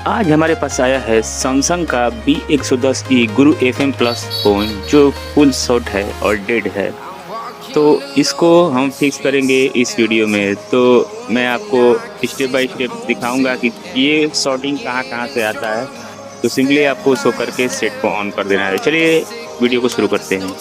आज हमारे पास आया है सैमसंग का B110E गुरु FM प्लस फ़ोन जो फुल शॉट है और डेड है। तो इसको हम फिक्स करेंगे इस वीडियो में। तो मैं आपको स्टेप बाय स्टेप दिखाऊंगा कि ये शॉटिंग कहाँ-कहाँ से आता है। तो सिंपली आपको शो करके सेट को ऑन कर देना है। चलिए वीडियो को शुरू करते हैं।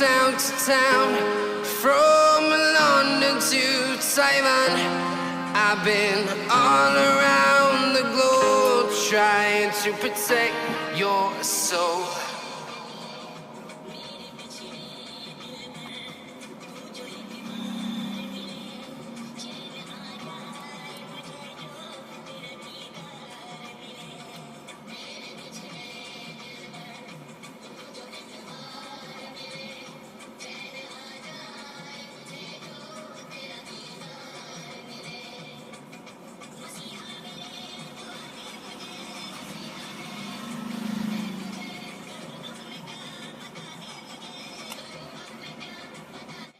Town to town, from London to Taiwan. I've been all around the globe trying to protect your soul.